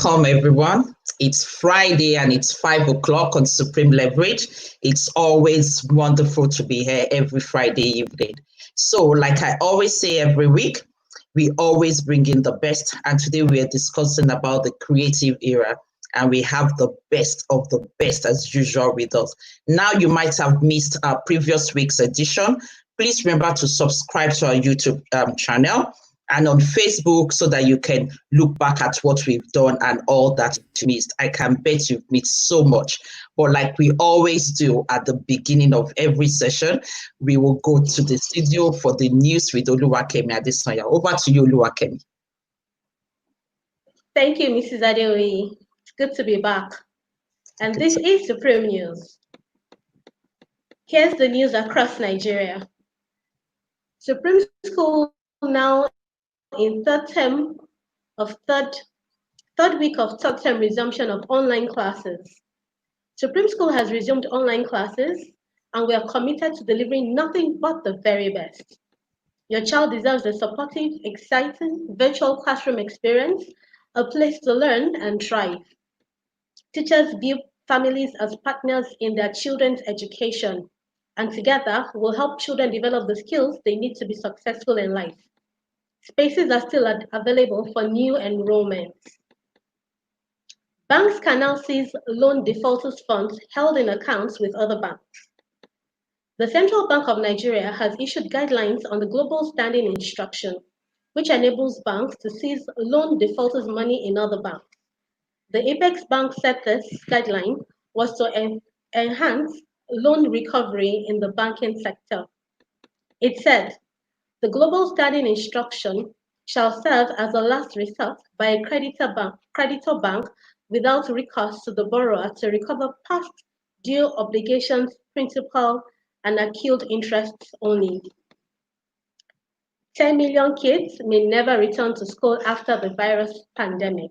Welcome, everyone. It's Friday and it's 5 o'clock on Supreme Leverage. It's always wonderful to be here every Friday evening. So, like I always say every week, we always bring in the best. And today we are discussing about the creative era. And we have the best of the best as usual with us. Now, you might have missed our previous week's edition. Please remember to subscribe to our YouTube channel and on Facebook so that you can look back at what we've done and all that you missed. I can bet you've missed so much. But like we always do at the beginning of every session, we will go to the studio for the news with Oluwakemi Adesanya. Over to you, Oluwakemi. Thank you, Mrs. Adeoye. It's good to be back. And this is Supreme News. Here's the news across Nigeria. Supreme School now in third week of third term resumption of online classes. Supreme School has resumed online classes, and we are committed to delivering nothing but the very best. Your child deserves a supportive, exciting virtual classroom experience, a place to learn and thrive. Teachers view families as partners in their children's education, and together will help children develop the skills they need to be successful in life. Spaces are still available for new enrollments. Banks can now seize loan defaulters' funds held in accounts with other banks. The Central Bank of Nigeria has issued guidelines on the Global Standing Instruction, which enables banks to seize loan defaulters' money in other banks. The Apex Bank said this guideline was to enhance loan recovery in the banking sector. It said, the Global Standing Instruction shall serve as a last resort by a creditor bank without recourse to the borrower to recover past due obligations, principal, and accrued interests only. 10 million kids may never return to school after the virus pandemic.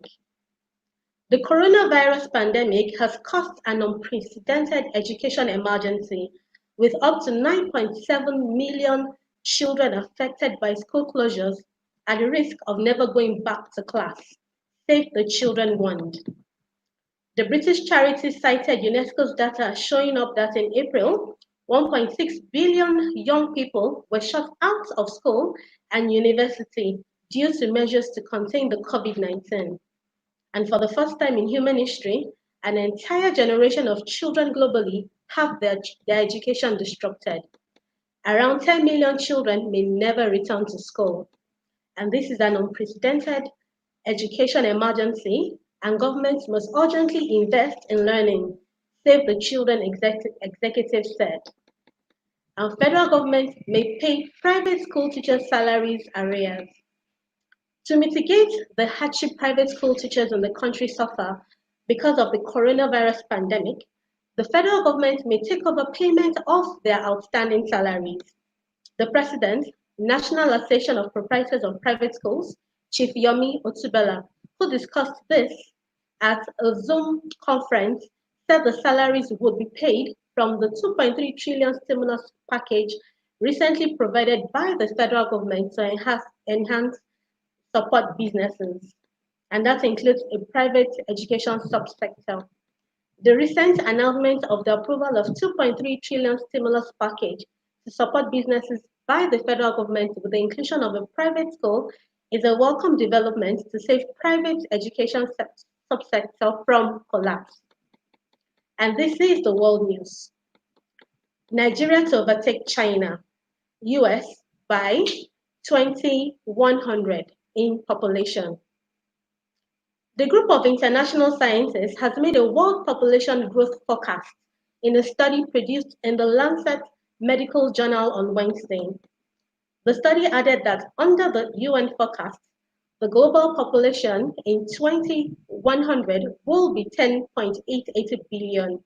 The coronavirus pandemic has caused an unprecedented education emergency, with up to 9.7 million children affected by school closures at risk of never going back to class, Save the Children warned. The British charity cited UNESCO's data showing up that in April, 1.6 billion young people were shut out of school and university due to measures to contain the COVID-19. And for the first time in human history, an entire generation of children globally have their education disrupted. Around 10 million children may never return to school. And this is an unprecedented education emergency, and governments must urgently invest in learning, Save the Children executive said. And federal government may pay private school teachers' salaries arrears. To mitigate the hardship private school teachers in the country suffer because of the coronavirus pandemic, the federal government may take over payment of their outstanding salaries. The President, National Association of Proprietors of Private Schools, Chief Yomi Otubela, who discussed this at a Zoom conference, said the salaries would be paid from the 2.3 trillion stimulus package recently provided by the federal government to enhance support businesses, and that includes a private education subsector. The recent announcement of the approval of 2.3 trillion stimulus package to support businesses by the federal government with the inclusion of a private school is a welcome development to save private education subsector from collapse. And this is the world news. Nigeria to overtake China, US by 2100 in population. The group of international scientists has made a world population growth forecast in a study produced in the Lancet Medical Journal on Wednesday. The study added that under the UN forecast, the global population in 2100 will be 10.88 billion.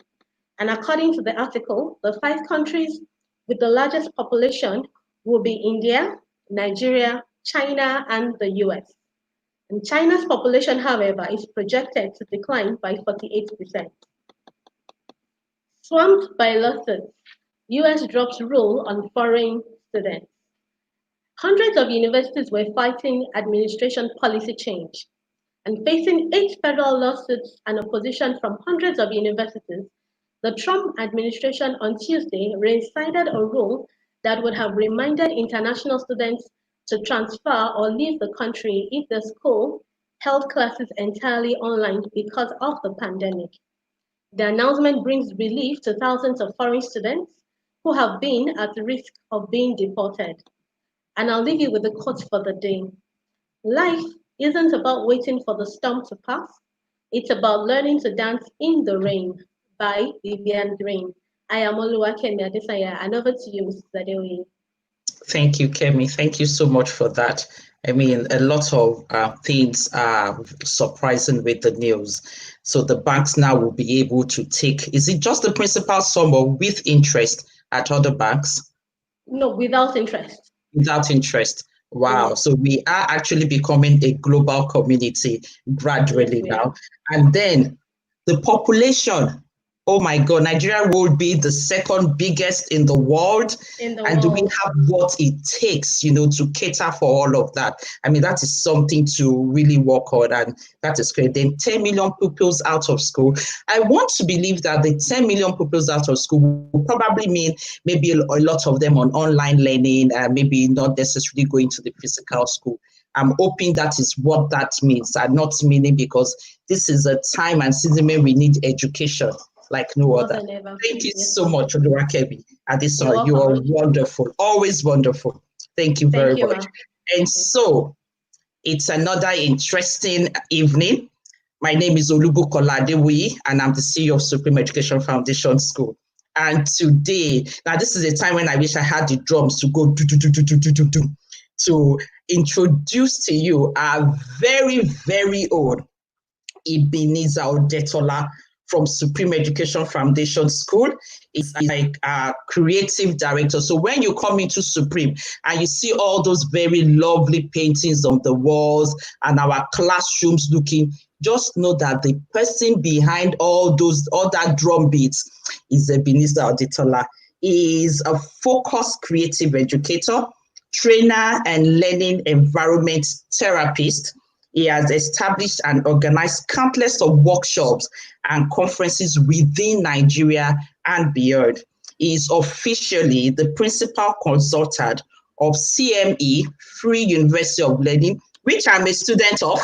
And according to the article, the 5 countries with the largest population will be India, Nigeria, China, and the US. And China's population, however, is projected to decline by 48%. Swamped by lawsuits, US drops rule on foreign students. Hundreds of universities were fighting administration policy change. And facing 8 federal lawsuits and opposition from hundreds of universities, the Trump administration on Tuesday recited a rule that would have reminded international students to transfer or leave the country if the school held classes entirely online because of the pandemic. The announcement brings relief to thousands of foreign students who have been at risk of being deported. And I'll leave you with the quote for the day. Life isn't about waiting for the storm to pass. It's about learning to dance in the rain, by Vivian Green. I am Oluwakemi Adesanya, and over to you, Mrs. Adeoye. Thank you, Kemi. Thank you so much for that. I mean, a lot of things are surprising with the news. So the banks now will be able to take, is it just the principal sum or with interest at other banks? No, without interest. Without interest. Wow. So we are actually becoming a global community gradually now. And then the population, oh my God, Nigeria will be the second biggest in the world. Do we have what it takes, to cater for all of that? I mean, that is something to really work on, and that is great. Then 10 million pupils out of school. I want to believe that the 10 million pupils out of school will probably mean maybe a lot of them on online learning, maybe not necessarily going to the physical school. I'm hoping that is what that means, and not meaning because this is a time and season where we need education like no other. Thank you so much, Oluwakemi Adesanya. You are wonderful, always wonderful. Thank you very much. And so it's another interesting evening. My name is Olubukola Adewoye, and I'm the CEO of Supreme Education Foundation School. And today, now this is a time when I wish I had the drums to go do. to introduce to you our very, very own Ebenezer Odetola from Supreme Education Foundation School. Is like a creative director. So when you come into Supreme and you see all those very lovely paintings on the walls and our classrooms looking, just know that the person behind all that drum beats is Ebenezer Odetola. He is a focused creative educator, trainer, and learning environment therapist. He has established and organized countless of workshops and conferences within Nigeria and beyond. He is officially the principal consultant of CME, Free University of Learning, which I'm a student of,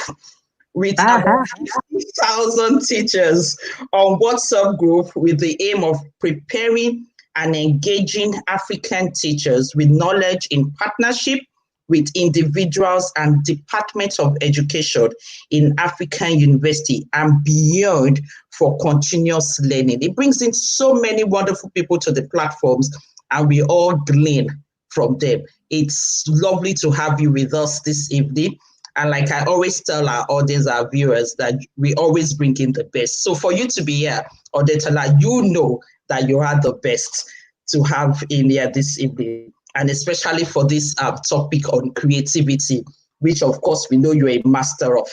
with about 50,000 teachers on WhatsApp group with the aim of preparing and engaging African teachers with knowledge in partnership with individuals and departments of education in African university and beyond for continuous learning. It brings in so many wonderful people to the platforms and we all glean from them. It's lovely to have you with us this evening. And like I always tell our audience, our viewers, that we always bring in the best. So for you to be here, Odetola, you know that you are the best to have in here this evening. And especially for this topic on creativity, which of course we know you're a master of.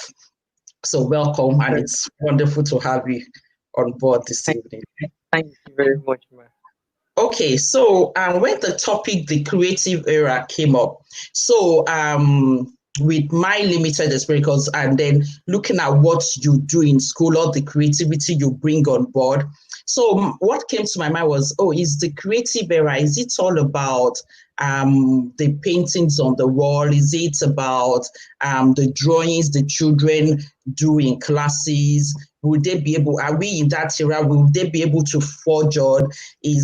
So welcome, and it's wonderful to have you on board this evening. Thank you very much, man. Okay, so when the topic, the creative era, came up, so with my limited experience and then looking at what you do in school, all the creativity you bring on board. So what came to my mind was, is the creative era, is it all about the paintings on the wall? Is it about the drawings the children do in classes? Will they be able, are we in that era? Will they be able to forge on?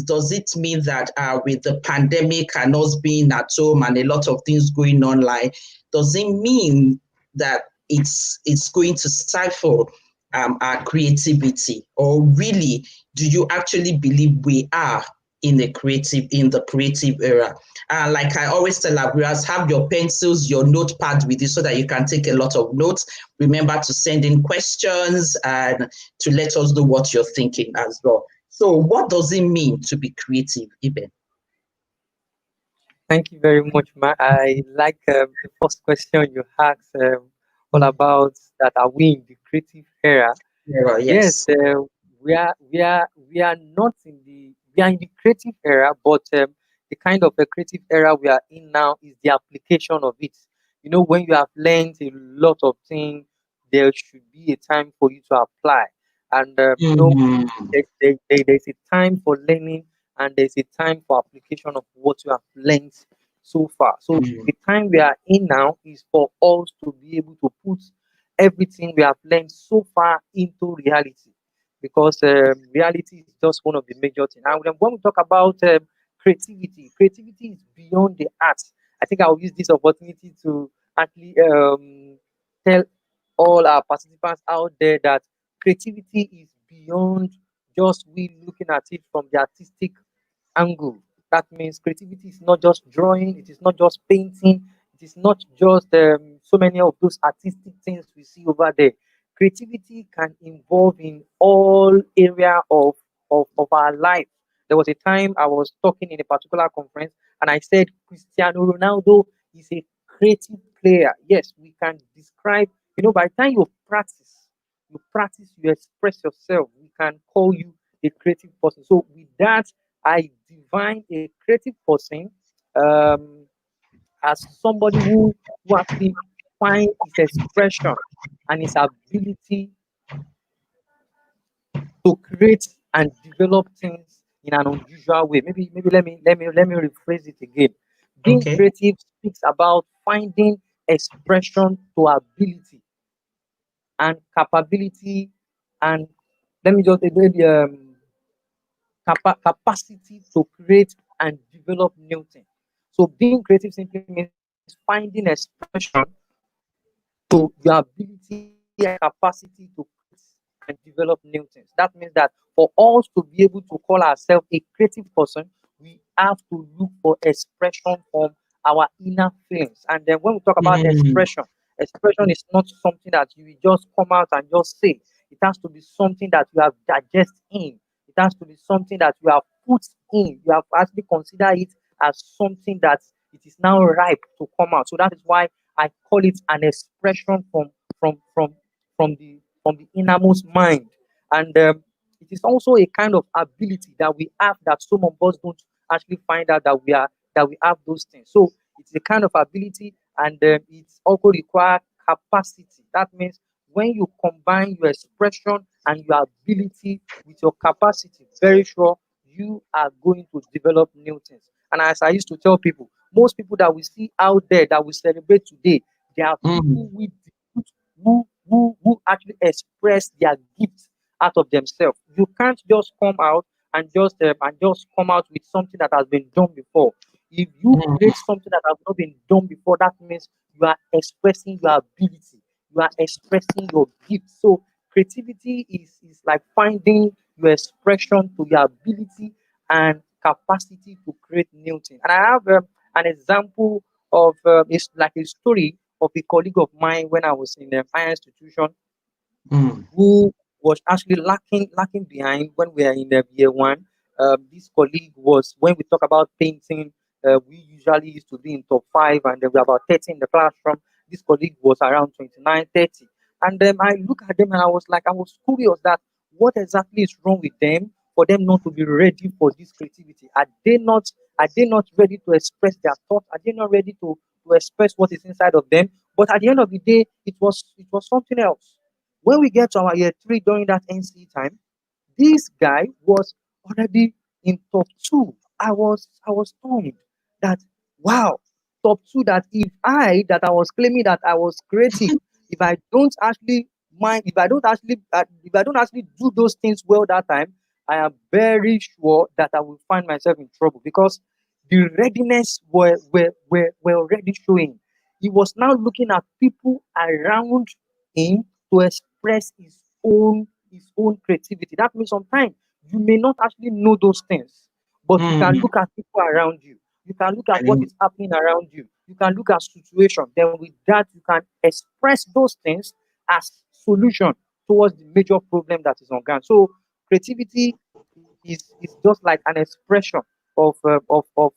Does it mean that with the pandemic and us being at home and a lot of things going online, does it mean that it's going to stifle our creativity? Or really, do you actually believe we are in the creative era? Like I always tell our viewers, have your pencils, your notepad with you so that you can take a lot of notes. Remember to send in questions and to let us know what you're thinking as well. So what does it mean to be creative, Iben? Thank you very much, ma. I like the first question you asked, all about that. Are we in the creative era? Yes, Yes. we are not in the we are in the creative era, but the kind of the creative era we are in now is the application of it. When you have learned a lot of things, there should be a time for you to apply. And Mm, there's a time for learning and there's a time for application of what you have learned so far. So mm, the time we are in now is for us to be able to put everything we have learned so far into reality, because reality is just one of the major things. And when we talk about creativity is beyond the arts. I think I'll use this opportunity to actually tell all our participants out there that creativity is beyond just we looking at it from the artistic angle. That means creativity is not just drawing, it is not just painting, it is not just so many of those artistic things we see over there. Creativity can involve in all area of our life. There was a time I was talking in a particular conference and I said Cristiano Ronaldo is a creative player. Yes, we can describe, by the time you express yourself, we can call you a creative person. So with that, I define a creative person um, as somebody who actually find his expression and his ability to create and develop things in an unusual way. Maybe let me rephrase it again. Being okay. creative speaks about finding expression to ability and capability, and let me just maybe capacity to create and develop new things. So being creative simply means finding expression to your ability and capacity to create and develop new things. That means that for us to be able to call ourselves a creative person, we have to look for expression from our inner feelings. And then when we talk about Mm, expression is not something that you will just come out and just say. It has to be something that you have digest in. It has to be something that you have put in. You have actually considered it as something that it is now ripe to come out. So that is why I call it an expression from from from the innermost mind. And it is also a kind of ability that we have that some of us don't actually find out that we have those things. So it's a kind of ability, and it also requires capacity. That means when you combine your expression and your ability with your capacity, very sure you are going to develop new things. And as I used to tell people, most people that we see out there that we celebrate today, they are mm, people with who actually express their gifts out of themselves. You can't just come out and just come out with something that has been done before. If you mm, create something that has not been done before, that means you are expressing your ability. You are expressing your gift. So creativity is like finding your expression to your ability and capacity to create new things. And I have an example of it's like a story of a colleague of mine when I was in a higher institution mm, who was actually lacking behind when we are in the year one. This colleague was when we talk about painting, we usually used to be in top five, and there were about 30 in the classroom. This colleague was around 29, 30. And then I look at them and I was curious that what exactly is wrong with them for them not to be ready for this creativity? Are they not ready to express their thoughts? Are they not ready to express what is inside of them? But at the end of the day, it was something else. When we get to our year three during that NC time, this guy was already in top two. I was stunned that wow, top two. That if I was claiming that I was creative, if I don't actually mind, if I don't actually do those things well that time, I am very sure that I will find myself in trouble because the readiness were already showing. He was now looking at people around him to express his own creativity. That means sometimes you may not actually know those things, but you can mm. look at people around you. You can look at I what know. is happening around you. You can look at situation. Then with that, you can express those things as solution towards the major problem that is on ground. So creativity is just like an expression of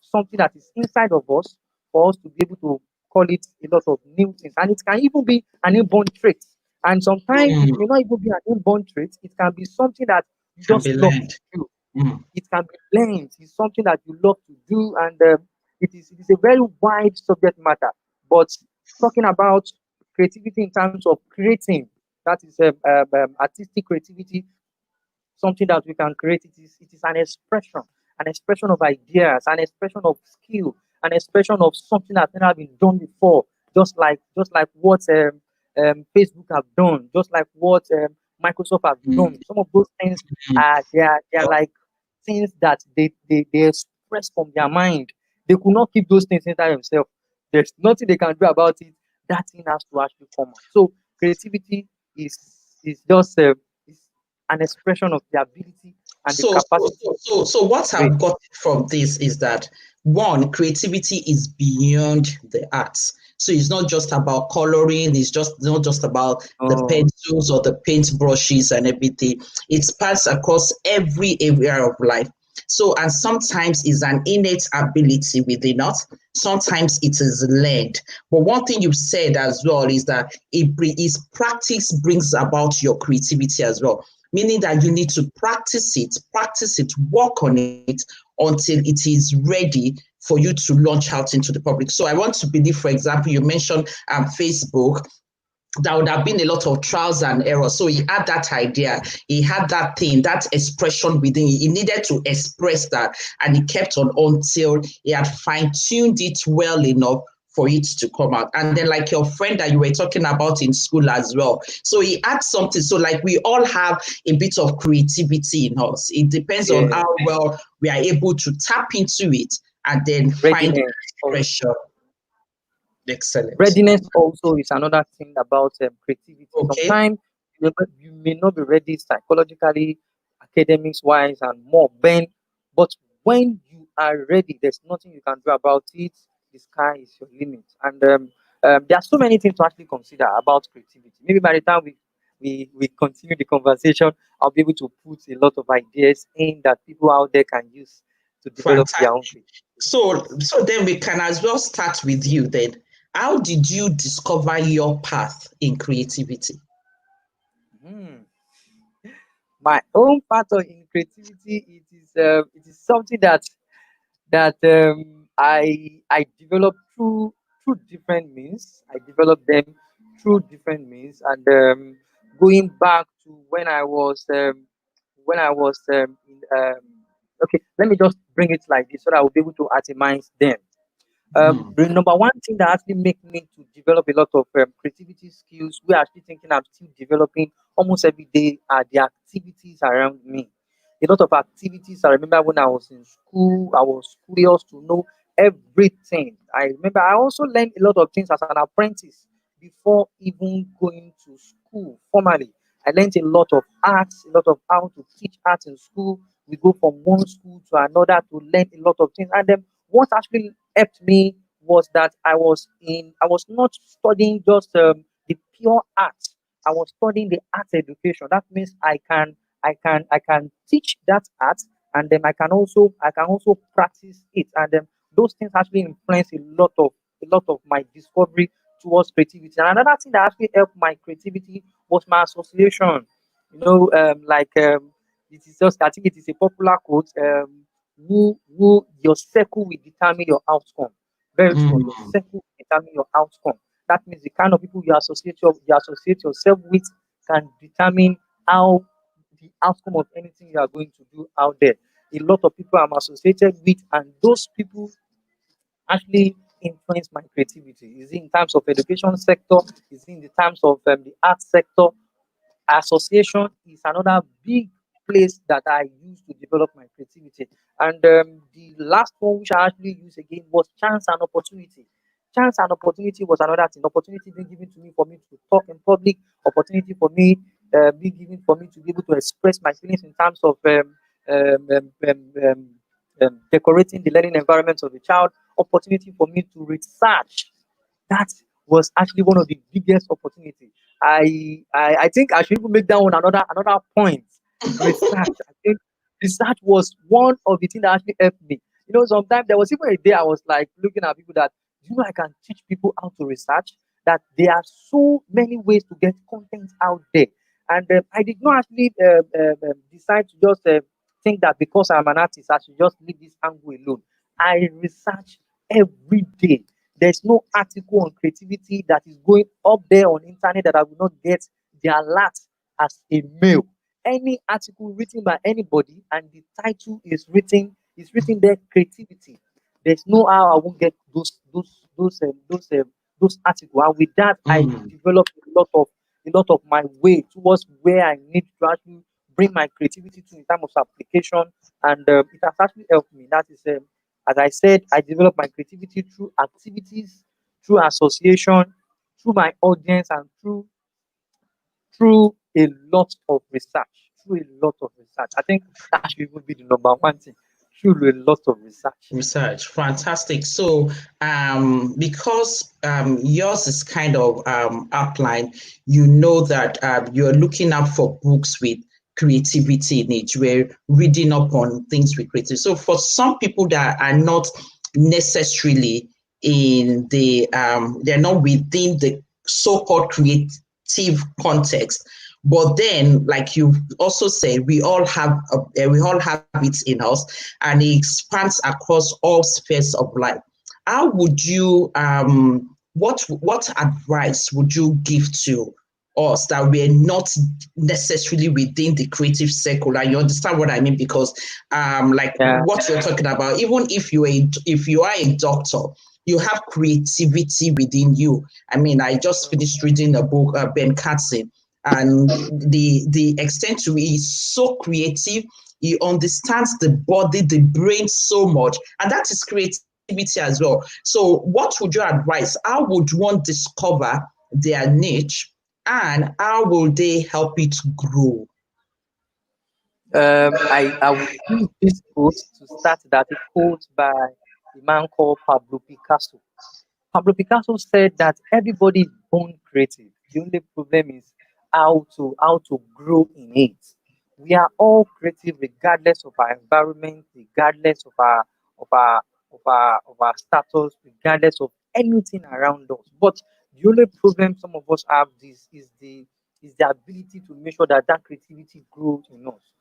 something that is inside of us for us to be able to call it a lot of new things. And it can even be an inborn trait. And sometimes it Mm, may not even be an inborn trait. It can be something that you can just be love learned. to do. Mm, It can be learned. It's something that you love to do, and it is a very wide subject matter. But talking about creativity in terms of creating, that is artistic creativity, something that we can create. It is an expression of ideas, an expression of skill, an expression of something that never been done before. Just like what Facebook have done, just like what Microsoft have done. Some of those things mm. they are like things that they express from their mind. They could not keep those things inside themselves. There's nothing they can do about it. That thing has to actually come out. So creativity is is just is an expression of the ability and the capacity So what to create. I've got from this is that one, creativity is beyond the arts. So it's not just about coloring, it's just not just about the Oh, pencils or the paint brushes and everything. It spans across every area of life. So, and sometimes it's an innate ability within us, sometimes it is learned. But one thing you've said as well is that is practice brings about your creativity as well, meaning that you need to practice it, work on it until it is ready for you to launch out into the public. So I want to believe, for example, you mentioned Facebook, there would have been a lot of trials and errors. So he had that idea, he had that thing, that expression within. He needed to express that, and he kept on until he had fine-tuned it well enough for it to come out. And then, like your friend that you were talking about in school as well. So he had something. So, like, we all have a bit of creativity in us. It depends on yeah, how well we are able to tap into it and then find readiness. expression. Excellent. Readiness also is another thing about creativity. Okay. Sometimes you may not be ready psychologically, academics wise, and more. But when you are ready, there's nothing you can do about it. the sky is your limit. And there are so many things to actually consider about creativity. Maybe by the time we continue the conversation, I'll be able to put a lot of ideas in that people out there can use to develop their own Fantastic. creativity. So, Yes. so then we can as well start with you then. How did you discover your path in creativity? Hmm. My own part of in creativity, it is something that I developed through different means. I developed them through different means, and going back to when I was in okay, let me just bring it like this so that I will be able to itemize them. Mm, The number one thing that actually make me to develop a lot of creativity skills, we're actually thinking I'm still developing almost every day, are the activities around me. A lot of activities. I remember when I was in school, I was curious to know everything. I remember I also learned a lot of things as an apprentice before even going to school formally. I learned a lot of arts, a lot of how to teach art in school. We go from one school to another to learn a lot of things. And then what actually helped me was that I was not studying just the pure art. I was studying the art education. That means I can teach that art, and then I can also practice it, and then those things actually influence a lot of my discovery towards creativity. And another thing that actually helped my creativity was my association. It is just, I think it is a popular quote. Who your circle will determine your outcome. Very true. Your mm, circle will determine your outcome. That means the kind of people you associate yourself with can determine how the outcome of anything you are going to do out there. A lot of people I'm associated with, and those people actually influence my creativity. Is it in terms of education sector? Is it in the terms of the art sector? Association is another big place that I use to develop my creativity. And the last one, which I actually used again, was chance and opportunity. Chance and opportunity was another thing. Opportunity being given to me for me to talk in public. Opportunity for me being given for me to be able to express my feelings in terms of um, um, um, um, decorating the learning environment of the child. Opportunity for me to research. That was actually one of the biggest opportunities. I think I should even make that one another point. Research. I think research was one of the things that actually helped me. Sometimes there was even a day I was like looking at people that, I can teach people how to research. That there are so many ways to get content out there, and I did not actually decide to just think that because I'm an artist, I should just leave this angle alone. I research every day. There's no article on creativity that is going up there on internet that I will not get the alert as a mail. Any article written by anybody and the title is written there creativity. There's no how I won't get those articles. And with that, I mm, developed a lot of my way towards where I need to actually bring my creativity to in terms of application, and it has actually helped me. That is as I said, I develop my creativity through activities, through association, through my audience, and through a lot of research. Through a lot of research. I think that should even be the number one thing. Through a lot of research. research. Fantastic. So, because yours is kind of outline, you know that you're looking up for books with creativity in it. We're reading up on things with creativity. So, for some people that are not necessarily they're not within the so-called creative context, but then like you also said, we all have it in us, and it expands across all spheres of life. How would you what advice would you give to us that we're not necessarily within the creative circle? And you understand what I mean? Because like Yeah. what you're talking about, even if you are a doctor, you have creativity within you. I mean, I just finished reading a book, Ben Carson, and the extent to it is so creative. He understands the body, the brain so much, and that is creativity as well. So, what would you advise? How would one discover their niche, and how will they help it grow? I would use this quote to start, that a quote by a man called Pablo Picasso. Pablo Picasso said that everybody is born creative. The only problem is how to grow in it. We are all creative regardless of our environment, regardless of our status, regardless of anything around us. But the only problem some of us have is the ability to make sure that that creativity grows in us.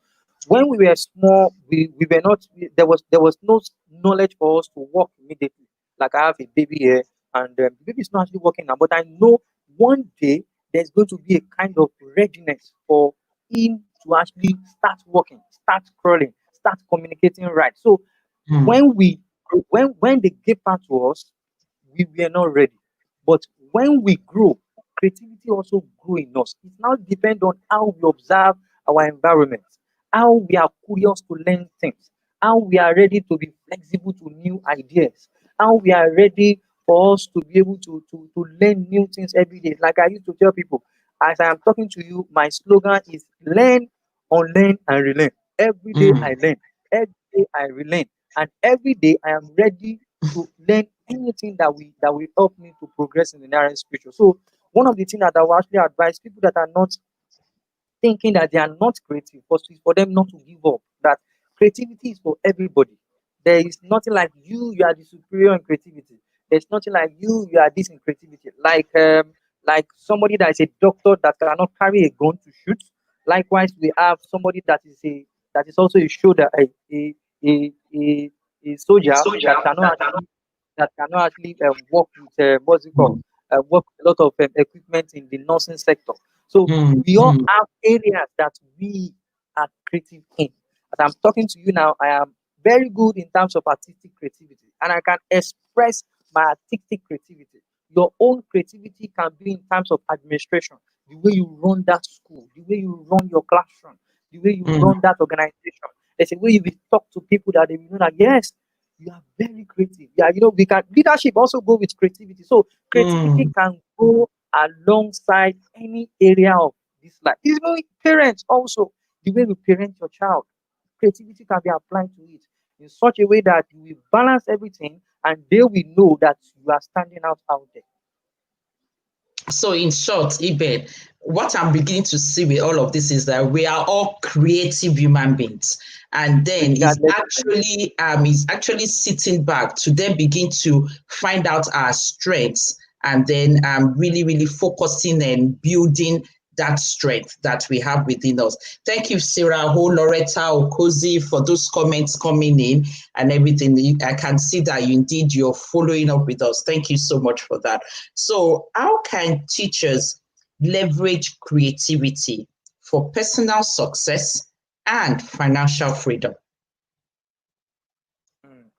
When we were small, we were not there was no knowledge for us to work immediately. Like I have a baby here, and the baby is not actually working now, but I know one day there's going to be a kind of readiness for him to actually start working, start crawling, start communicating right. So Mm, when we when they gave birth to us, we were not ready. But when we grow, creativity also grow in us. It now depends on how we observe our environment, how we are curious to learn things, how we are ready to be flexible to new ideas, how we are ready for us to be able to learn new things every day. Like I used to tell people, as I am talking to you, my slogan is learn, unlearn, and relearn. Every day I mm, learn, every day I relearn, and every day I am ready to learn anything that will help me to progress in the nearest future. So one of the things that I will actually advise people that are not thinking that they are not creative, first is for them not to give up. That creativity is for everybody. There is nothing like you are the superior in creativity. There's nothing like you are this in creativity. Like somebody that is a doctor that cannot carry a gun to shoot. Likewise, we have somebody that is also a shoulder a, a, a soldier that cannot actually work with what's it called mm, work with a lot of equipment in the nursing sector. So mm, we all mm, have areas that we are creative in. As I'm talking to you now, I am very good in terms of artistic creativity, and I can express my artistic creativity. Your own creativity can be in terms of administration, the way you run that school, the way you run your classroom, the way you mm, run that organization. There's a way you will talk to people that they will know that yes, you are very creative. Yeah, we can leadership also go with creativity. So creativity mm. can go alongside any area of this life. Even with parents also, the way you parent your child, creativity can be applied to it in such a way that you will balance everything and they will know that you are standing out there. So, in short, Eben, what I'm beginning to see with all of this is that we are all creative human beings, and then Regardless of anything. is actually sitting back to then begin to find out our strengths, and then really really focusing and building that strength that we have within us. Thank you, Sarah, Ho, Loretta, Okozi, for those comments coming in and everything. I can see that you're following up with us. Thank you so much for that. So, how can teachers leverage creativity for personal success and financial freedom?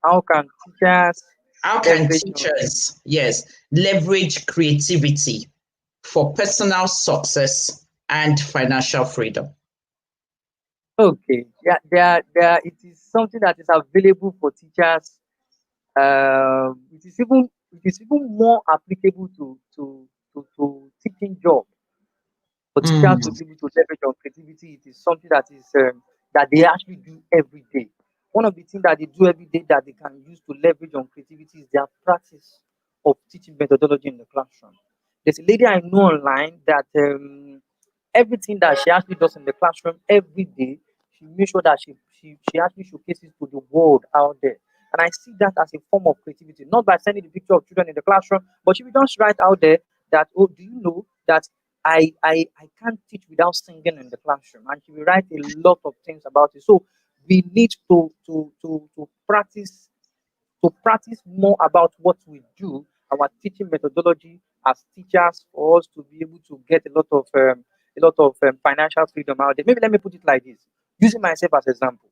How can teachers How can leverage on? teachers, yes, leverage creativity for personal success and financial freedom? Okay, yeah, it is something that is available for teachers. It is even more applicable to teaching job. For teachers to Mm, be able to leverage on creativity, it is something that they actually do every day. One of the things that they do every day that they can use to leverage on creativity is their practice of teaching methodology in the classroom. There's a lady I know online that everything that she actually does in the classroom every day, she makes sure that she actually showcases to the world out there. And I see that as a form of creativity, not by sending the picture of children in the classroom, but she will just write out there that, oh, do you know that I can't teach without singing in the classroom? And she will write a lot of things about it. So we need to practice more about what we do, our teaching methodology as teachers, for us to be able to get a lot of financial freedom out there. Maybe let me put it like this, using myself as example.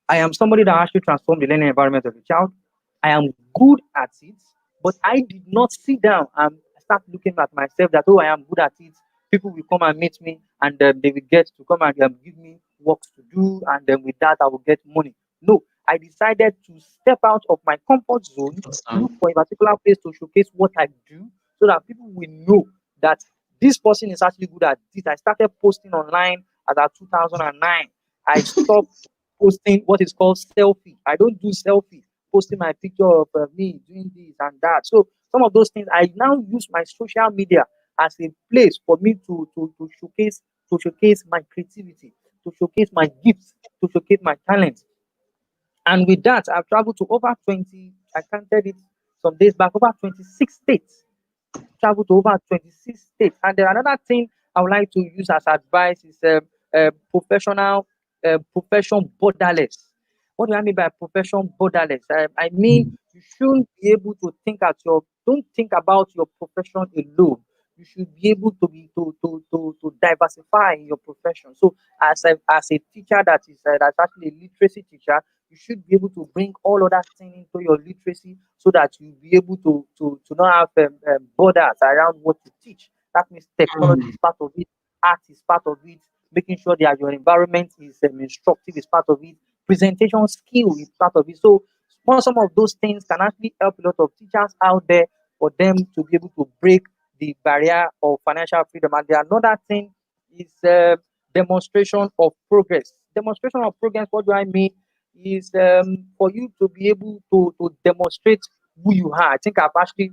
I am somebody that actually transformed the learning environment of a child. I am good at it, but I did not sit down and start looking at myself that, oh, I am good at it. People will come and meet me and they will get to come and give me works to do, and then with that, I will get money. No, I decided to step out of my comfort zone, look for a particular place to showcase what I do so that people will know that this person is actually good at this. I started posting online as at 2009. I stopped posting what is called selfie. I don't do selfie, posting my picture of me doing this and that. So some of those things, I now use my social media as a place for me to showcase my creativity, to showcase my gifts, to showcase my talents. And with that, I've traveled to over 20, I counted it some days back, over 26 states. Travel to over 26 states. And then another thing I would like to use as advice is professional profession borderless. What do I mean by profession borderless? I mean you shouldn't be able to think at your don't think about your profession alone. You should be able to to diversify in your profession. So as a teacher that's actually a literacy teacher, you should be able to bring all other things into your literacy so that you'll be able to not have borders around what you teach. That means technology is part of it, art is part of it, making sure that your environment is instructive is part of it, presentation skill is part of it. So some of those things can actually help a lot of teachers out there for them to be able to break the barrier of financial freedom. And the another thing is demonstration of progress. Demonstration of progress, what do I mean? Is for you to be able to demonstrate who you are. I think I've actually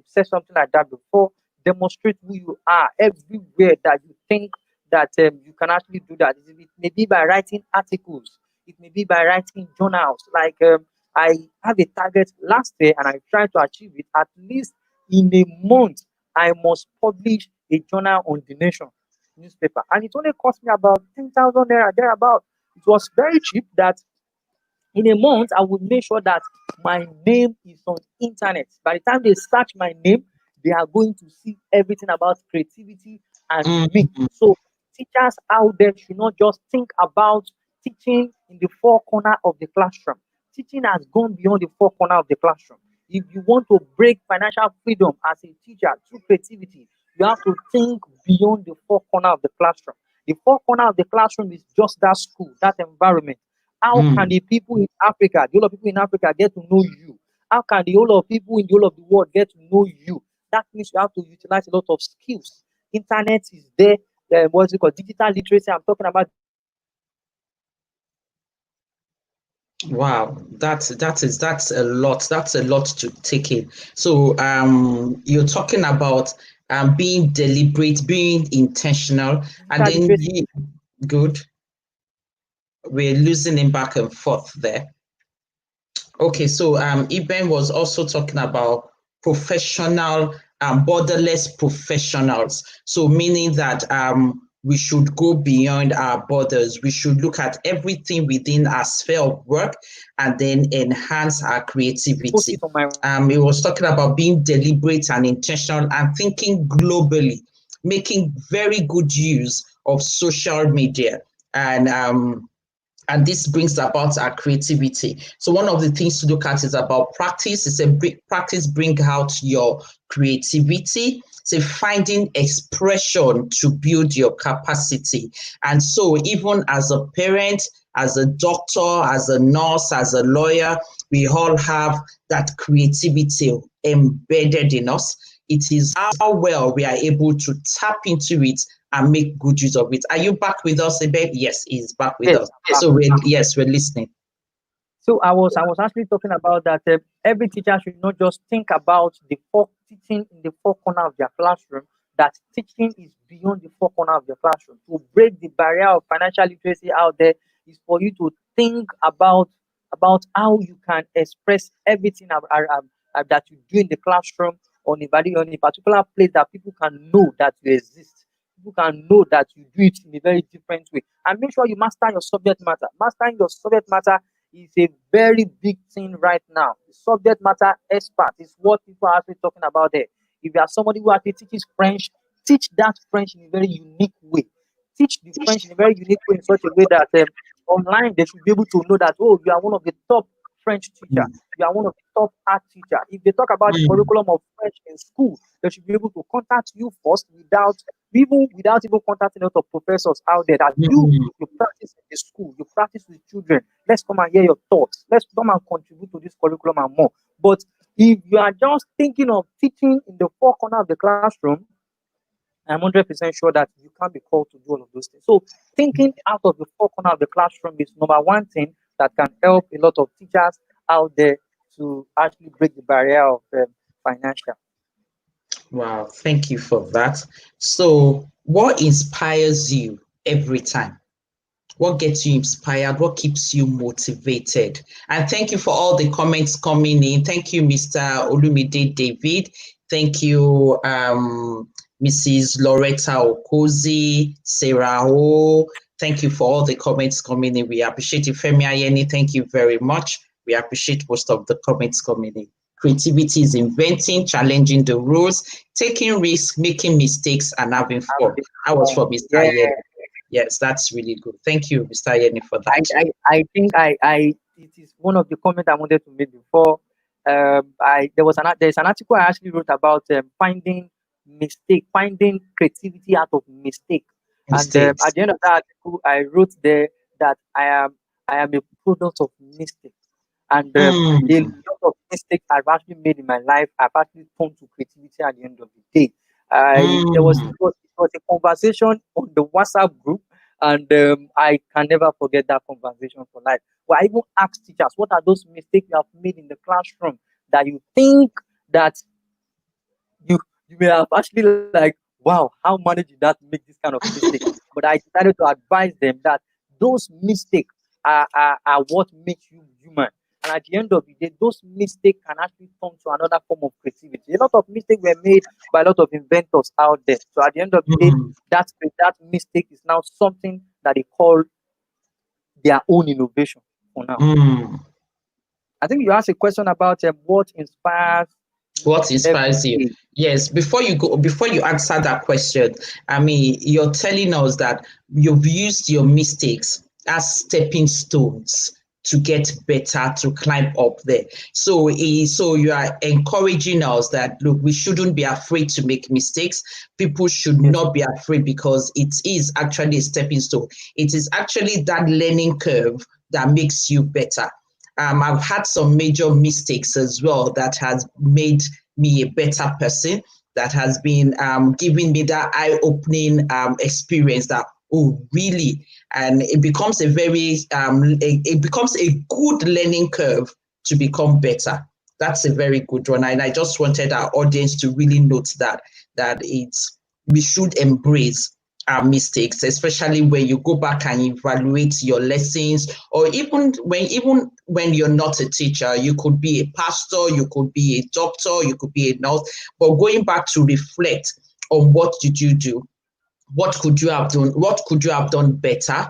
said something like that before. Demonstrate who you are everywhere that you think that you can actually do that. It may be by writing articles, it may be by writing journals. Like I have a target last year and I try to achieve it at least in a month. I must publish a journal on the nation newspaper, and it only cost me about 10,000 naira thereabout. It was very cheap. That in a month I would make sure that my name is on internet. By the time they search my name, they are going to see everything about creativity and me. Mm. So teachers out there should not just think about teaching in the four corner of the classroom. Teaching has gone beyond the four corner of the classroom. If you want to break financial freedom as a teacher through creativity, you have to think beyond the four corner of the classroom. The four corner of the classroom is just that school, that environment. How can Mm. the people in Africa, the whole of people in Africa get to know you? How can the whole of people in the whole of the world get to know you? That means you have to utilize a lot of skills. Internet is there. What's it called? Digital literacy. I'm talking about Wow, that's a lot. That's a lot to take in. So you're talking about being deliberate, being intentional, and digital then literacy. you good. We're losing him back and forth there. Okay, so Iben was also talking about professional, borderless professionals. So meaning that we should go beyond our borders. We should look at everything within our sphere of work and then enhance our Post creativity. it on my He was talking about being deliberate and intentional and thinking globally, making very good use of social media and this brings about our creativity. So one of the things to look at is about practice. It's a big practice bring out your creativity. It's a finding expression to build your capacity. And so even as a parent, as a doctor, as a nurse, as a lawyer, we all have that creativity embedded in us. It is how well we are able to tap into it and make good use of it. Are you back with us, Abed? Yes, he's back with yes. us. So we're listening. So I was actually talking about that every teacher should not just think about the four teaching in the four corner of their classroom. That teaching is beyond the four corner of the classroom. To break the barrier of financial literacy out there is for you to think about how you can express everything that you do in the classroom on a particular place that people can know that you exist. People can know that you do it in a very different way. And make sure you master your subject matter. Mastering your subject matter is a very big thing right now. The subject matter expert is what people are actually talking about there. If you are somebody who actually teaches French, teach that French in a very unique way. Teach the French in a very unique way in such a way that online they should be able to know that, oh, you are one of the top French teacher. Mm, You are one of the top art teacher. If they talk about the mm, curriculum of French in school, they should be able to contact you first without even contacting a lot of professors out there that mm, you practice in the school, you practice with children. Let's come and hear your thoughts. Let's come and contribute to this curriculum and more. But if you are just thinking of teaching in the four corner of the classroom, I'm 100% sure that you can't be called to do all of those things. So thinking out of the four corner of the classroom is number one thing that can help a lot of teachers out there to actually break the barrier of financial. Wow, thank you for that. So, what inspires you every time? What gets you inspired? What keeps you motivated? And thank you for all the comments coming in. Thank you, Mr. Olumide David. Thank you, Mrs. Loretta Okozi, Sarah O. Thank you for all the comments coming in. We appreciate it. Femi Ayeni, thank you very much. We appreciate most of the comments coming in. Creativity is inventing, challenging the rules, taking risks, making mistakes, and having fun. That was for Mr. Yeah, Ayeni. Yes, that's really good. Thank you, Mr. Ayeni, for I, that. I think it is one of the comments I wanted to make before. There's an article I actually wrote about finding creativity out of mistake, and Mistakes. at the end of that article, I wrote there that I am a product of mistake, and a Mm, lot of mistakes I've actually made in my life have actually turned to creativity at the end of the day. mm, It was a conversation on the WhatsApp group, and I can never forget that conversation for life. Well, I even asked teachers, what are those mistakes you have made in the classroom that you think that you you may have actually like, wow, how managed you that make this kind of mistake? But I decided to advise them that those mistakes are what makes you human. And at the end of the day, those mistakes can actually turn to another form of creativity. A lot of mistakes were made by a lot of inventors out there. So at the end of the day, mm, that mistake is now something that they call their own innovation for now. mm. I think you asked a question about what inspires me What every inspires you? day. Yes, before you answer that question, I mean, you're telling us that you've used your mistakes as stepping stones to get better, to climb up there. So you are encouraging us that look, we shouldn't be afraid to make mistakes. People should Yes, not be afraid because it is actually a stepping stone. It is actually that learning curve that makes you better. I've had some major mistakes as well that has made me a better person, that has been giving me that eye-opening experience that, oh, really? And it becomes it becomes a good learning curve to become better. That's a very good one. And I just wanted our audience to really note that it's we should embrace our mistakes, especially when you go back and evaluate your lessons, or even when you're not a teacher, you could be a pastor, you could be a doctor, you could be a nurse, but going back to reflect on what did you do, what could you have done, what could you have done better,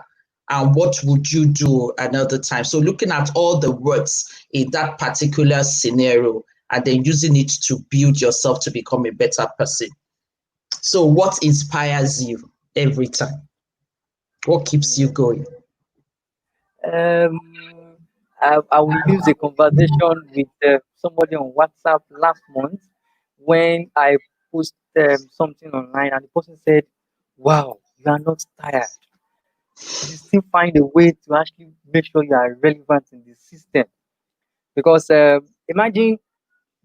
and what would you do another time. So looking at all the words in that particular scenario and then using it to build yourself to become a better person. So, what inspires you every time? What keeps you going? Um, I will use a conversation with somebody on WhatsApp last month when I posted something online, and the person said, "Wow, you are not tired. You still find a way to actually make sure you are relevant in the system." Because imagine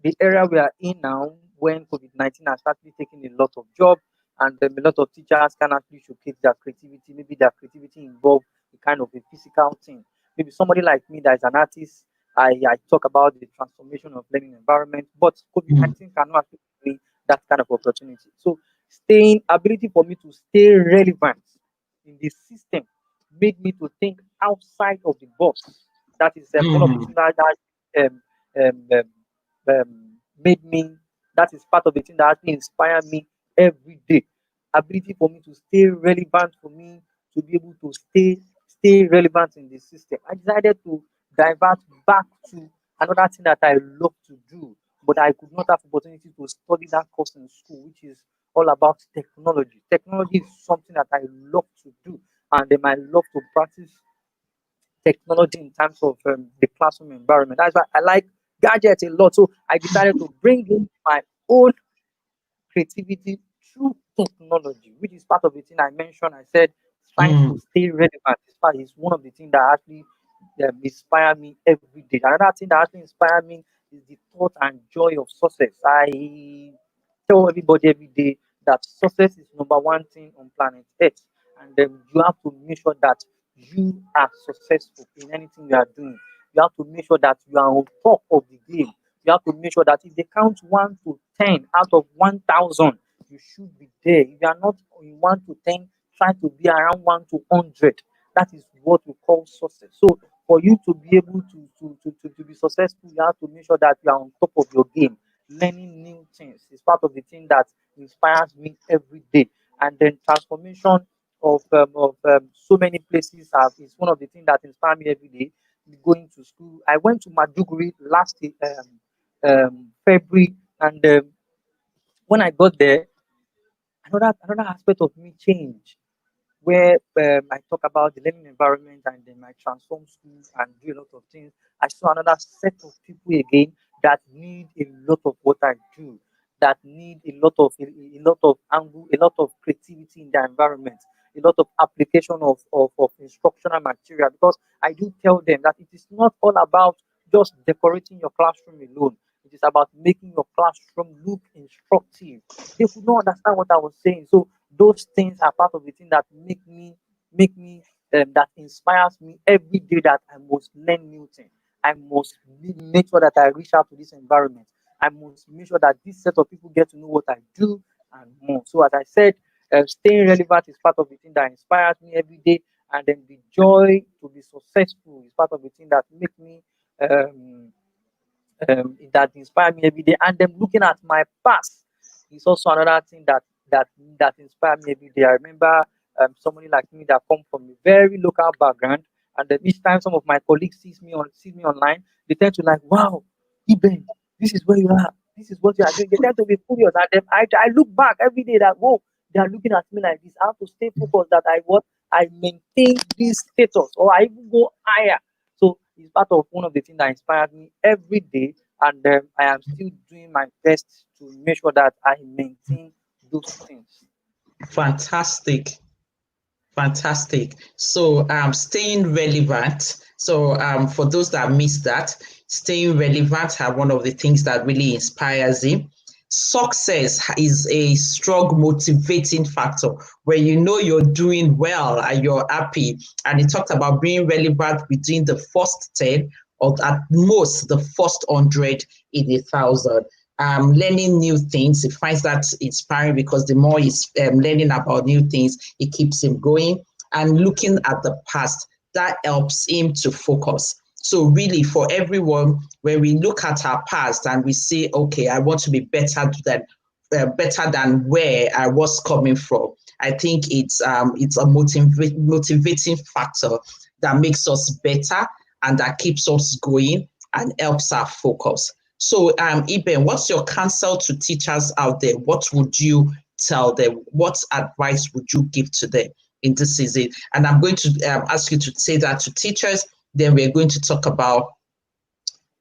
the era we are in now, when COVID-19 has actually taken a lot of jobs, and a lot of teachers can actually showcase their creativity. Maybe their creativity involves a kind of a physical thing. Maybe somebody like me that is an artist, I talk about the transformation of learning environment, but Mm, COVID-19 cannot actually give me that kind of opportunity. So staying ability for me to stay relevant in the system made me to think outside of the box. That is one of the mm, things that um, um, made me, that is part of the thing that actually inspire me every day. Ability for me to stay relevant, for me to be able to stay relevant in the system. I decided to divert back to another thing that I love to do, but I could not have opportunity to study that course in school, which is all about technology. Technology is something that I love to do, and I love to practice technology in terms of the classroom environment. That's why I like gadgets a lot. So I decided to bring in my own creativity through technology, which is part of the thing I mentioned. I said trying to mm, stay relevant is one of the things that actually inspire me every day. Another thing that actually inspire me is the thought and joy of success. I tell everybody every day that success is number one thing on planet Earth, and then you have to make sure that you are successful in anything you are doing. You have to make sure that you are on top of the game. You have to make sure that if they count 1 to 10 out of 1,000, you should be there. If you are not in 1 to 10, try to be around 1 to 100. That is what we call success. So for you to be able to be successful, you have to make sure that you are on top of your game. Learning new things is part of the thing that inspires me every day. And then transformation of so many places is one of the things that inspire me every day. Going to school, I went to Maduguri last February, and when I got there, another aspect of me changed, where I talk about the learning environment and then I transform school and do a lot of things. I saw another set of people again that need a lot of what I do, that need a lot of angle, a lot of creativity in their environment, a lot of application of instructional material. Because I do tell them that it is not all about just decorating your classroom alone. It is about making your classroom look instructive. They could not understand what I was saying. So those things are part of the thing that make me that inspires me every day, that I must learn new things. I must make sure that I reach out to this environment. I must make sure that this set of people get to know what I do and more. So as I said, staying relevant is part of the thing that inspires me every day, and then the joy to be successful is part of the thing that make me um, that inspire me every day. And then looking at my past is also another thing that inspire me every day. I remember somebody like me that come from a very local background, and then each time some of my colleagues sees me online, they tend to like, wow, Iben, this is where you are. This is what you are doing. They tend to be curious, and then I look back every day that, whoa, they are looking at me like this. I have to stay focused that I maintain this status, or I even go higher. So it's part of one of the things that inspired me every day, and I am still doing my best to make sure that I maintain those things. Fantastic. Fantastic. So, staying relevant. So, for those that missed that, staying relevant are one of the things that really inspires him. Success is a strong motivating factor where you know you're doing well and you're happy. And he talked about being relevant within the first 10 or at most the first 100 in 1,000. Learning new things, he finds that inspiring because the more he's learning about new things, it keeps him going. And looking at the past, that helps him to focus. So really, for everyone, when we look at our past and we say, okay, I want to be better than where I was coming from. I think it's a motivating factor that makes us better and that keeps us going and helps our focus. So, Iben, what's your counsel to teachers out there? What would you tell them? What advice would you give to them in this season? And I'm going to ask you to say that to teachers. Then we're going to talk about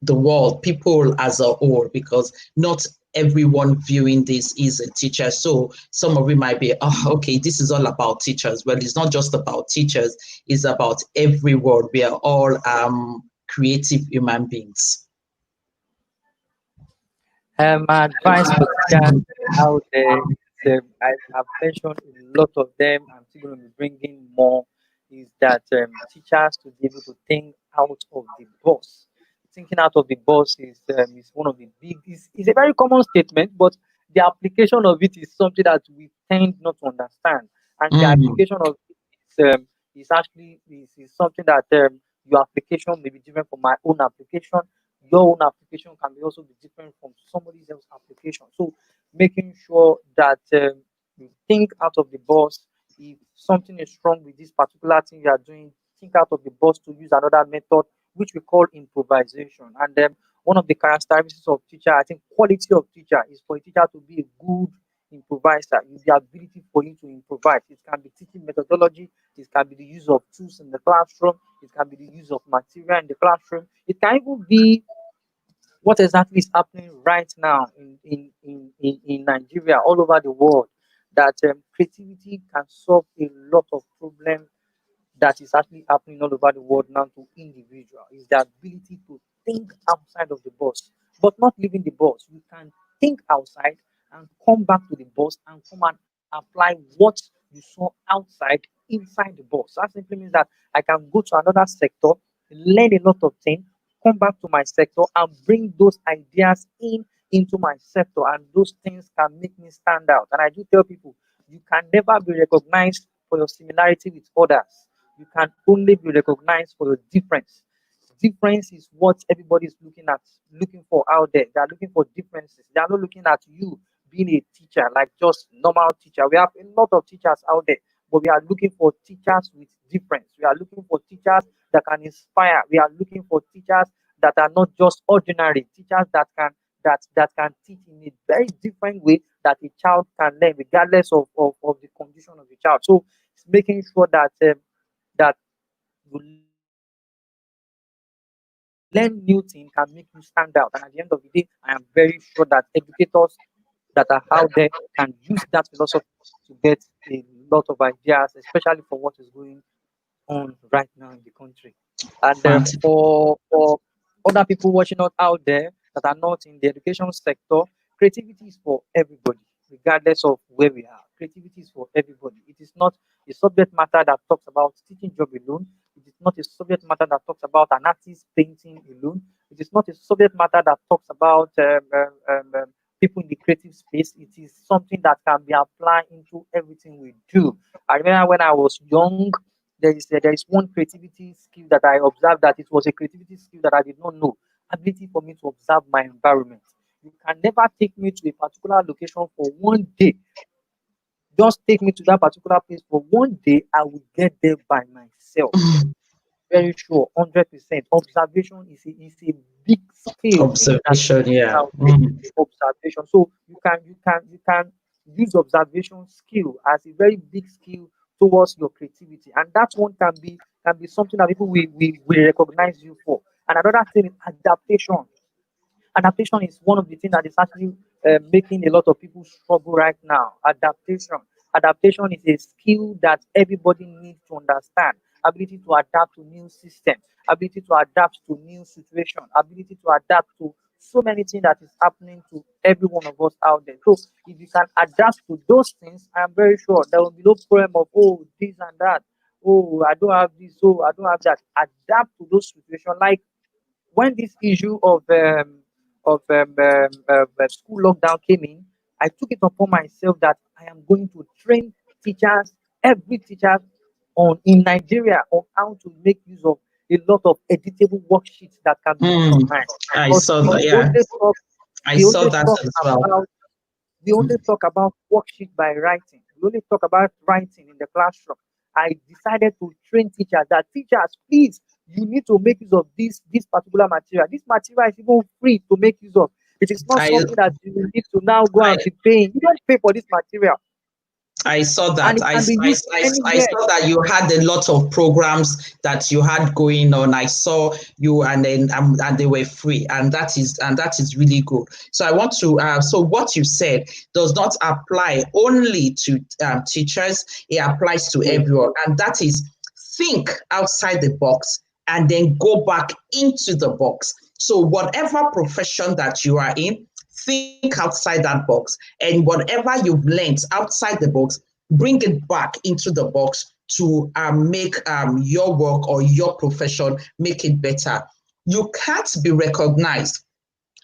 the world, people as a whole, because not everyone viewing this is a teacher. So some of you might be, oh, okay, this is all about teachers. Well, it's not just about teachers, it's about everyone. We are all creative human beings. My advice for teachers out there is, I have mentioned a lot of them. I'm still going to be bringing more. Is that teachers to be able to think out of the box. Thinking out of the box is one of the big. Is a very common statement, but the application of it is something that we tend not to understand. And the Mm, application of it is actually is something that your application may be different from my own application. Your own application can be also be different from somebody else's application. So making sure that you think out of the box. If something is wrong with this particular thing you are doing, think out of the box to use another method, which we call improvisation. And then one of the characteristics of teacher, I think quality of teacher is for a teacher to be a good improviser, is the ability for you to improvise. It can be teaching methodology, it can be the use of tools in the classroom, it can be the use of material in the classroom, it can even be what exactly is happening right now in Nigeria, all over the world, that creativity can solve a lot of problems that is actually happening all over the world now to individual. Is the ability to think outside of the box, but not leaving the box. You can think outside and come back to the box and come and apply what you saw outside inside the box. That simply means that I can go to another sector, learn a lot of things, come back to my sector and bring those ideas into my sector, and those things can make me stand out. And I do tell people, you can never be recognized for your similarity with others. You can only be recognized for your difference. Difference is what everybody is looking for out there. They are looking for differences. They are not looking at you being a teacher, like just normal teacher. We have a lot of teachers out there, but we are looking for teachers with difference. We are looking for teachers that can inspire. We are looking for teachers that are not just ordinary teachers that can teach in a very different way that a child can learn, regardless of the condition of the child. So it's making sure that you learn new things can make you stand out. And at the end of the day, I am very sure that educators that are out there can use that philosophy to get a lot of ideas, especially for what is going on right now in the country. And for Fantastic. other people watching us out there that are not in the education sector, creativity is for everybody, regardless of where we are. Creativity is for everybody. It is not a subject matter that talks about teaching job alone. It is not a subject matter that talks about an artist painting alone. It is not a subject matter that talks about people in the creative space. It is something that can be applied into everything we do. I remember when I was young, there is one creativity skill that I observed, that it was a creativity skill that I did not know. Ability for me to observe my environment. You can never take me to a particular location for one day. Just take me to that particular place for one day. I will get there by myself. Very sure, 100%. Observation is a big skill that we Observation, need yeah. out there. Observation. So you can use observation skill as a very big skill towards your creativity, and that one can be something that people will recognize you for. And another thing is adaptation. Adaptation is one of the things that is actually making a lot of people struggle right now. Adaptation is a skill that everybody needs to understand. Ability to adapt to new systems, ability to adapt to new situation, ability to adapt to so many things that is happening to every one of us out there. So if you can adapt to those things, I'm very sure there will be no problem of, oh, this and that. Oh, I don't have this. Oh, I don't have that. Adapt to those situations. Like when this issue of school lockdown came in, I took it upon myself that I am going to train teachers, every teacher in Nigeria, on how to make use of a lot of editable worksheets that can be used Mm, online. I Because saw we that. Yeah, only talk, I we saw only that talk as well. about we only talk about worksheet by writing. We only talk about writing in the classroom. I decided to train teachers that teachers, please, you need to make use of this particular material. This material is even free to make use of. It is not I something that you will need to now go I and be paying. You don't pay for this material, I saw and that. it can be used I anywhere. saw that you had a lot of programs that you had going on. I saw you, and they were free, and that is really good. So I want to. So what you said does not apply only to teachers. It applies to Yes. everyone, and that is think outside the box and then go back into the box. So whatever profession that you are in, think outside that box, and whatever you've learned outside the box, bring it back into the box to make your work or your profession make it better. You can't be recognized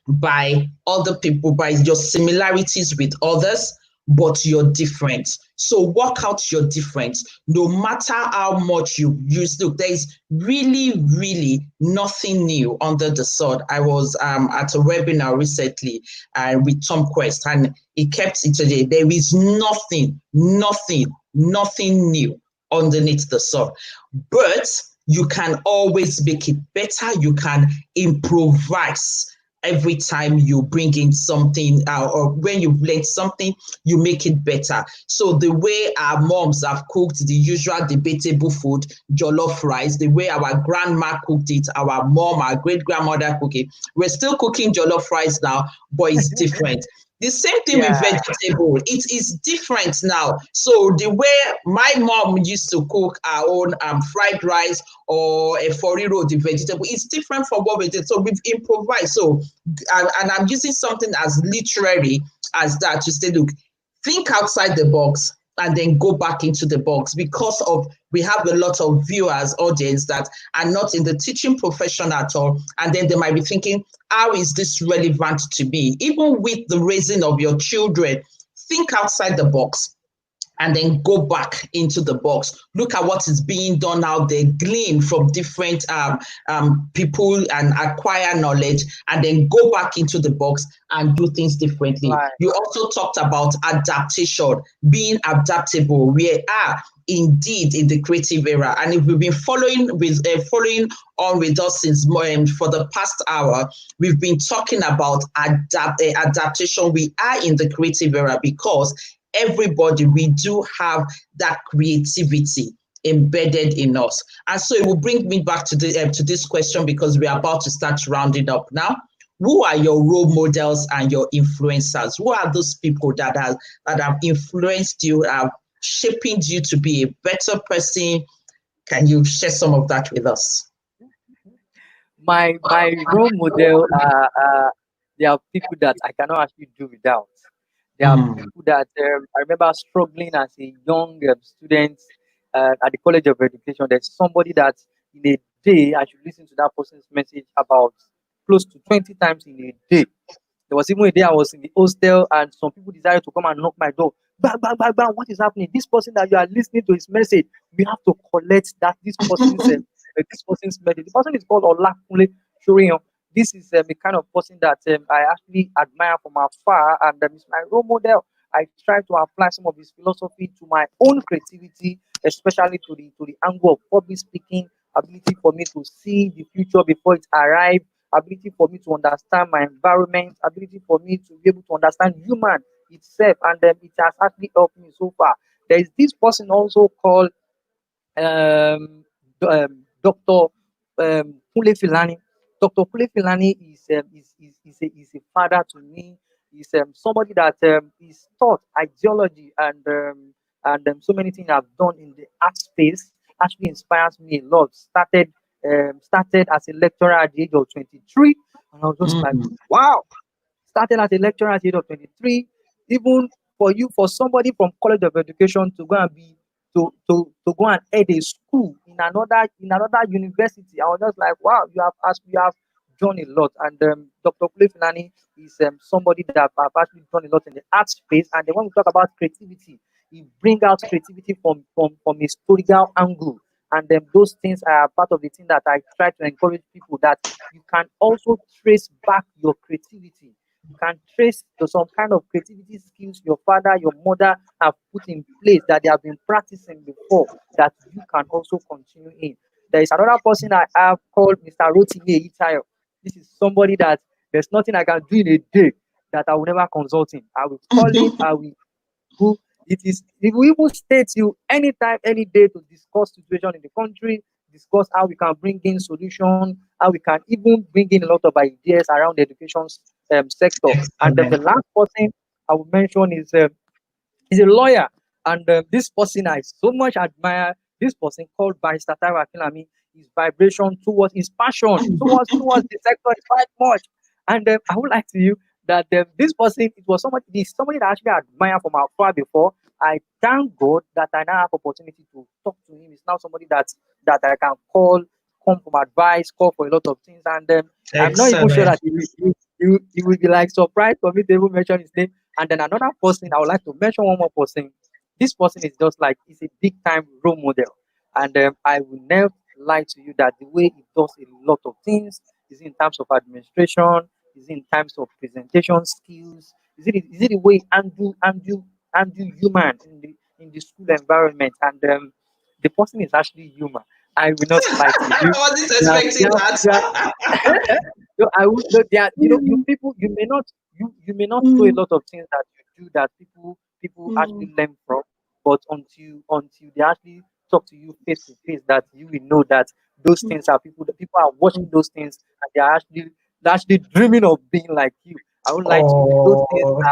by other people, by your similarities with others, but you're different. So work out your difference. No matter how much you use, look, there's really nothing new under the sun. I was at a webinar recently with Tom Quest, and he kept it today. There is nothing new underneath the sun. But you can always make it better. You can improvise every time you bring in something, or when you've learned something, you make it better. So the way our moms have cooked the usual debatable food, jollof rice, the way our grandma cooked it, our mom, our great grandmother cooked it, we're still cooking jollof rice now, but it's different. The same thing with Yeah. vegetable. It is different now. So the way my mom used to cook our own fried rice or a foriro, the vegetable, is different from what we did. So we've improvised. So and I'm using something as literary as that to say, look, think outside the box and then go back into the box, because of we have a lot of viewers, audience that are not in the teaching profession at all, and then they might be thinking, how is this relevant to me? Even with the raising of your children, think outside the box and then go back into the box. Look at what is being done out there, glean from different people and acquire knowledge, and then go back into the box and do things differently. Right. You also talked about adaptation, being adaptable. We are indeed in the creative era, and if we've been following on with us since for the past hour, we've been talking about adaptation. We are in the creative era because everybody, we do have that creativity embedded in us. And so it will bring me back to this question, because we're about to start rounding up now. Who are your role models and your influencers? Who are those people that have influenced you, have shaping you to be a better person? Can you share some of that with us? My role model there are people that I cannot actually do without. There are people that I remember struggling as a young student at the College of Education. There's somebody that in a day I should listen to that person's message about close to 20 times in a day. There was even a day I was in the hostel and some people decided to come and knock my door. Bang, bang, bang, bang. What is happening? This person that you are listening to his message, we have to collect that this person's message. The person is called Olakunle Shurion. This is the kind of person that I actually admire from afar, and is my role model. I try to apply some of his philosophy to my own creativity, especially to the angle of public speaking, ability for me to see the future before it arrives, ability for me to understand my environment, ability for me to be able to understand human itself, and it has actually helped me so far. There is this person also called Dr. Kule Filani. Dr. Kule Filani is a father to me. He's somebody that is taught ideology and so many things I've done in the art space actually inspires me a lot. Started as a lecturer at the age of 23, and I was just like, wow. Started as a lecturer at the age of 23. Even for somebody from College of Education to go and be to go and head a school in another university, I was just like, wow, you have done a lot. And Dr. Kule Filani is somebody that I've actually done a lot in the art space. And then when we talk about creativity, he bring out creativity from historical angle. And then those things are part of the thing that I try to encourage people, that you can also trace back your creativity. You can trace to some kind of creativity skills your father, your mother have put in place that they have been practicing before, that you can also continue in. There is another person I have called Mr. Rotimi Itayo. This is somebody that there's nothing I can do in a day that I will never consult him. I will call him, I will who it will even state you anytime, any day, to discuss situation in the country, discuss how we can bring in solution, how we can even bring in a lot of ideas around the education sector. And then the Excellent. last person I will mention is he's a lawyer, and this person I so much admire. This person called Barrister Taiwo Akinlami. His vibration towards his passion towards the sector is quite much. And I would like to you that this person, it was somebody that I actually admire from afar before. I thank God that I now have opportunity to talk to him. He's now somebody that I can call, come from advice, call for a lot of things. And I'm not even sure Excellent. that he will be like surprised for me to even mention his name. And then another person, I would like to mention one more person. This person is just like, he's a big time role model. And I will never lie to you that the way he does a lot of things is in terms of administration, is in terms of presentation skills, is it the way he handle human in the school environment. And the person is actually human. I will not lie to you. I wasn't There expecting are, there are, that. no, I would no, there are, you people, you may not know a lot of things that you do that people actually learn from, but until they actually talk to you face to face, that you will know that those things are people are watching those things, and they're actually dreaming of being like you. I would like to you. Those things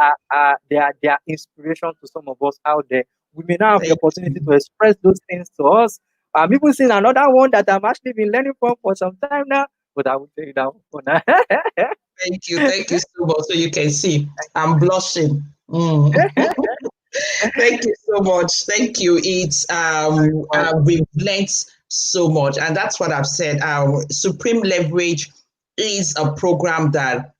Oh, they are inspiration to some of us out there. We may not have the thank opportunity you. to express those things to us. I'm even seeing another one that I'm actually been learning from for some time now, but I will tell you that one for now. Thank you. Thank you so much. So you can see I'm blushing. Mm. Thank you so much. Thank you. We've learned so much, and that's what I've said. Supreme Leverage is a program that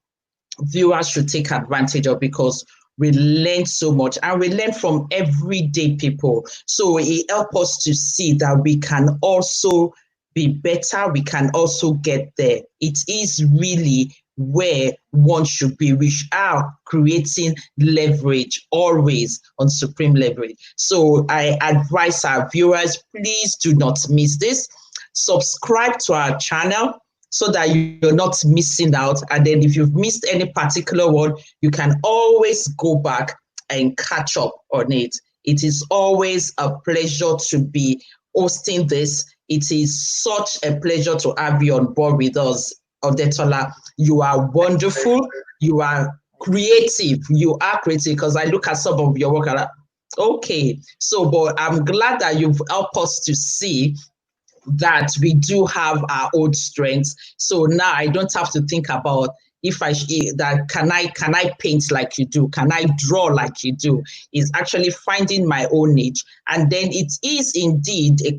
viewers should take advantage of because we learn so much and we learn from everyday people. So it helps us to see that we can also be better. We can also get there. It is really where one should be. We are creating leverage always on Supreme Leverage. So I advise our viewers, please do not miss this. Subscribe to our channel so that you're not missing out. And then if you've missed any particular one, you can always go back and catch up on it. It is always a pleasure to be hosting this. It is such a pleasure to have you on board with us, Odetola. You are wonderful. You are creative. You are creative because I look at some of your work and okay. So, but I'm glad that you've helped us to see that we do have our own strengths. So now I don't have to think about if can I paint like you do? Can I draw like you do? Is actually finding my own niche. And then it is indeed a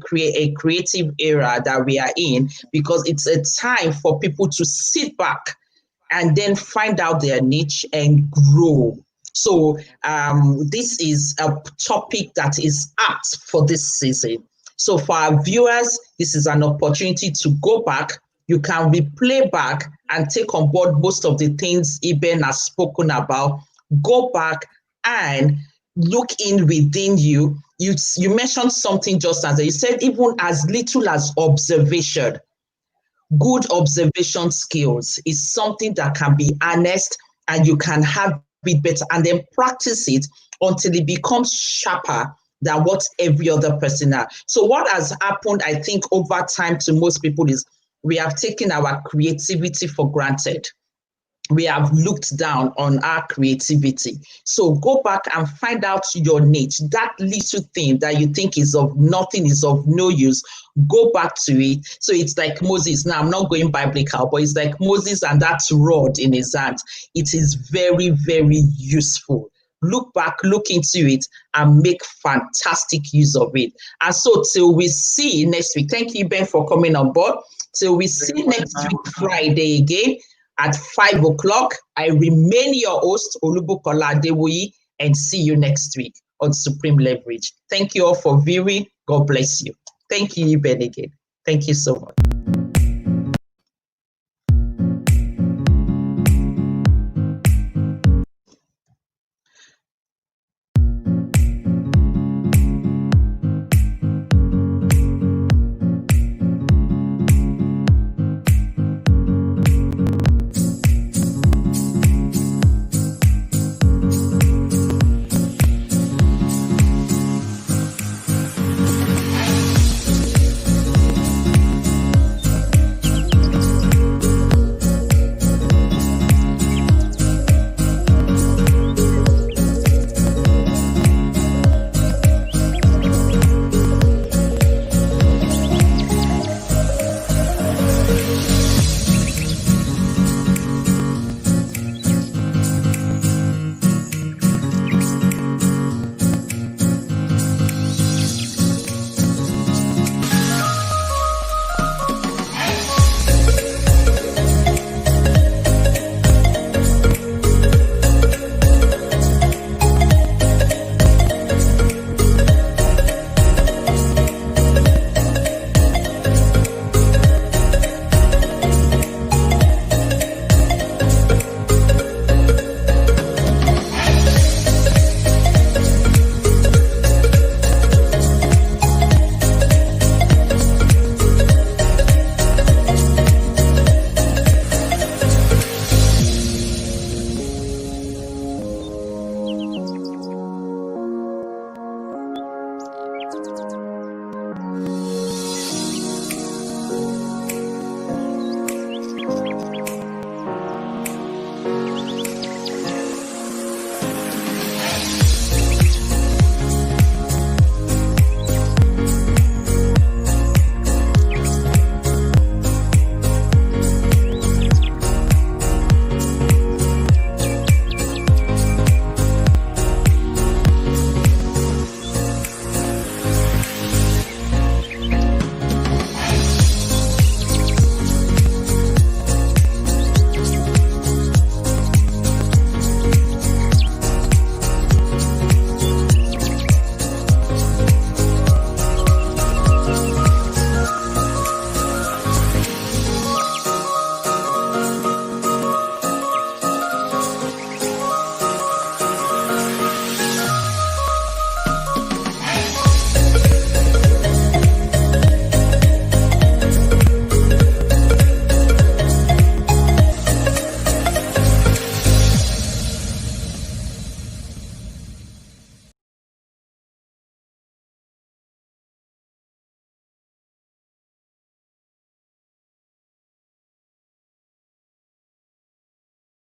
creative era that we are in, because it's a time for people to sit back and then find out their niche and grow. So this is a topic that is apt for this season. So for our viewers, this is an opportunity to go back. You can replay back and take on board most of the things Eben has spoken about. Go back and look in within you. You mentioned something just as you said, even as little as observation. Good observation skills is something that can be harnessed and you can have it better and then practice it until it becomes sharper than what every other person has. So what has happened, I think, over time to most people is we have taken our creativity for granted. We have looked down on our creativity. So go back and find out your niche, that little thing that you think is of nothing, is of no use. Go back to it. So it's like Moses. Now, I'm not going biblical, but it's like Moses and that rod in his hand. It is very, very useful. Look back, look into it, and make fantastic use of it. And so till we see next week, thank you, Ben, for coming on board. Till we see next week, Friday again at 5 o'clock. I remain your host, Olubukola Adewoyi, and see you next week on Supreme Leverage. Thank you all for viewing. God bless you. Thank you, Ben, again. Thank you so much.